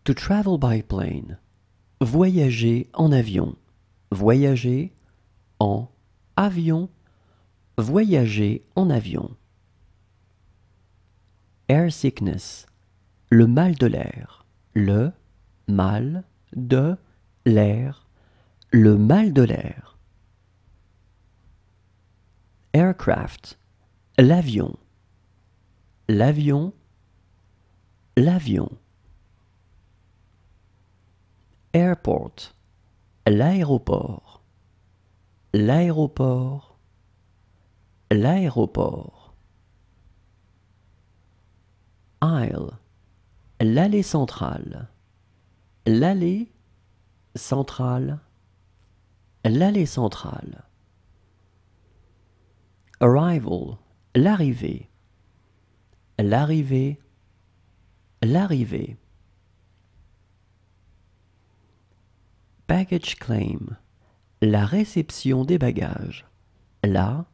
To travel by plane. Voyager en avion. Voyager en avion. Voyager en avion. Air sickness. Le mal de l'air. Le mal de l'air. Le mal de l'air. Aircraft. L'avion. L'avion. L'avion. Airport. L'aéroport. L'aéroport. L'aéroport. Aisle. L'allée centrale. L'allée centrale. L'allée centrale. Arrival. L'arrivée. L'arrivée. L'arrivée. Baggage claim. La réception des bagages. La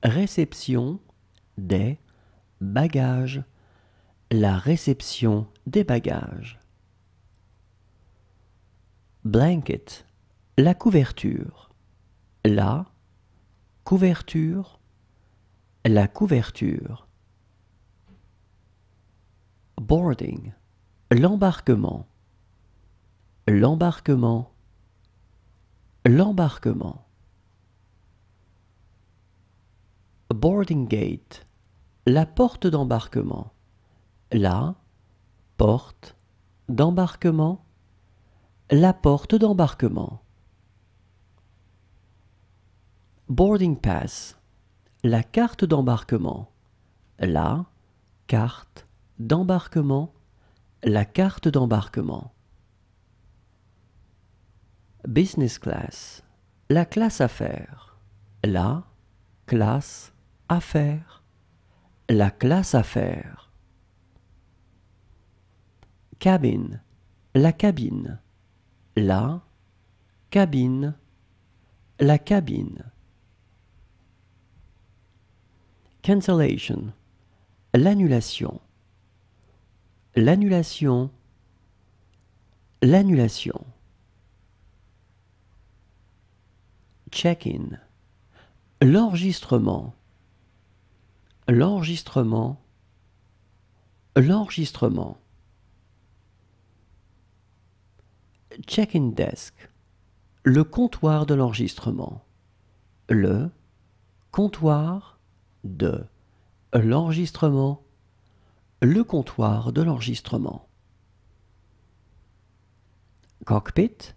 réception des bagages. La réception des bagages. Blanket. La couverture. La couverture. La couverture. Boarding. L'embarquement. L'embarquement. L'embarquement. Boarding gate. La porte d'embarquement. La porte d'embarquement. La porte d'embarquement. Boarding pass. La carte d'embarquement. La carte d'embarquement. La carte d'embarquement. Business class. La classe affaires. La classe affaires. La classe affaires. Cabin. La cabine. La cabine. La cabine. Cancellation. L'annulation. L'annulation. L'annulation. Check-in. L'enregistrement. L'enregistrement. L'enregistrement. Check-in desk. Le comptoir de l'enregistrement. Le comptoir de l'enregistrement. Le comptoir de l'enregistrement. Cockpit.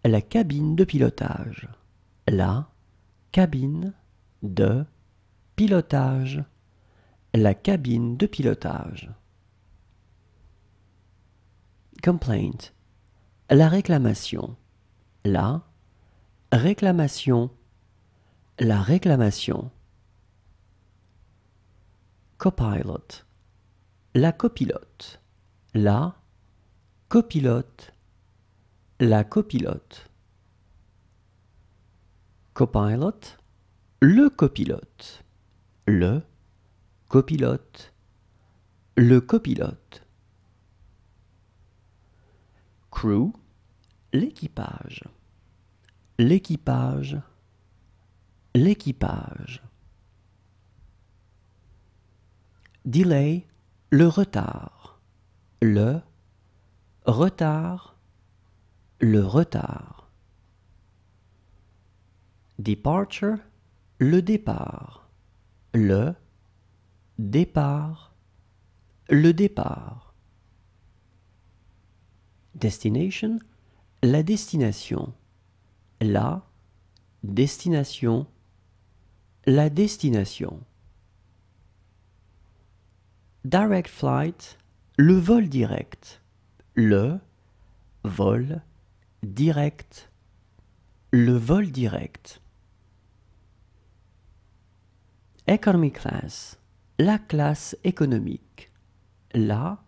La cabine de pilotage. La cabine de pilotage. La cabine de pilotage. Complaint. La réclamation. La réclamation. La réclamation. Copilot. La copilote. La copilote. La copilote. Copilot. Le copilote. Le copilote. Le copilote. Crew. L'équipage. L'équipage. L'équipage. Delay. Le retard. Le retard. Le retard. Departure. Le départ. Le départ. Le départ. Destination. La destination. La destination. La destination. Direct flight. Le vol direct. Le vol direct. Le vol direct. Economy class. La classe économique. La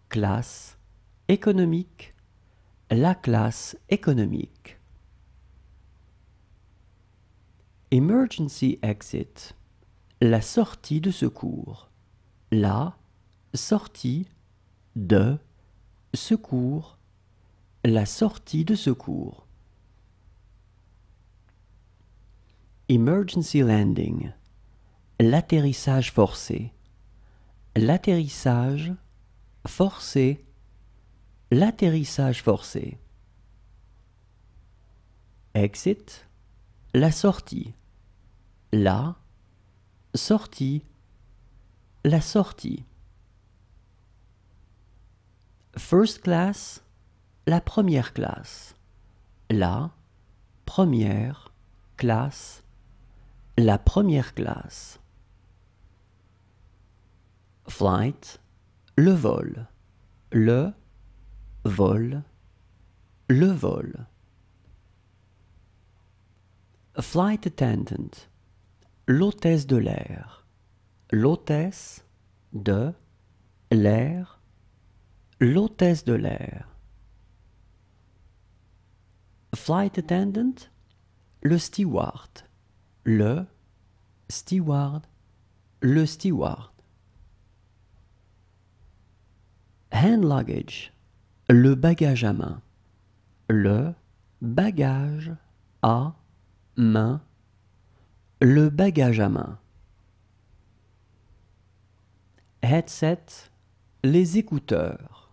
classe économique. La classe économique. Emergency exit. La sortie de secours. La sortie de secours, la sortie de secours. Emergency landing, l'atterrissage forcé, l'atterrissage forcé, l'atterrissage forcé. Exit, la sortie, la sortie, la sortie. First class, la première classe, la première classe, la première classe. Flight, le vol, le vol, le vol. Flight attendant, l'hôtesse de l'air, l'hôtesse de l'air, l'hôtesse de l'air. Flight attendant, le steward, le steward, le steward. Hand luggage, le bagage à main, le bagage à main, le bagage à main. Headset, les écouteurs,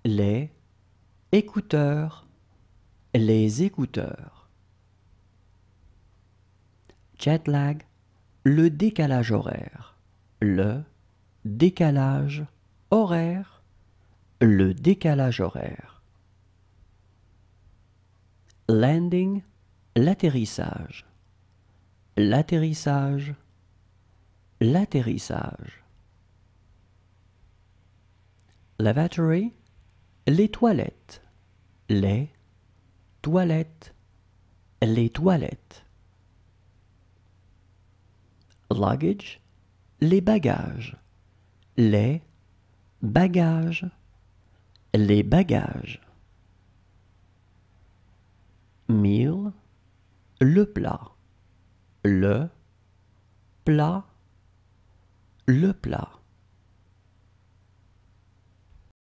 les écouteurs, les écouteurs. Jet lag, le décalage horaire, le décalage horaire, le décalage horaire. Landing, l'atterrissage, l'atterrissage, l'atterrissage. Lavatory, les toilettes, les toilettes, les toilettes. Luggage, les bagages, les bagages, les bagages. Meal, le plat, le plat, le plat.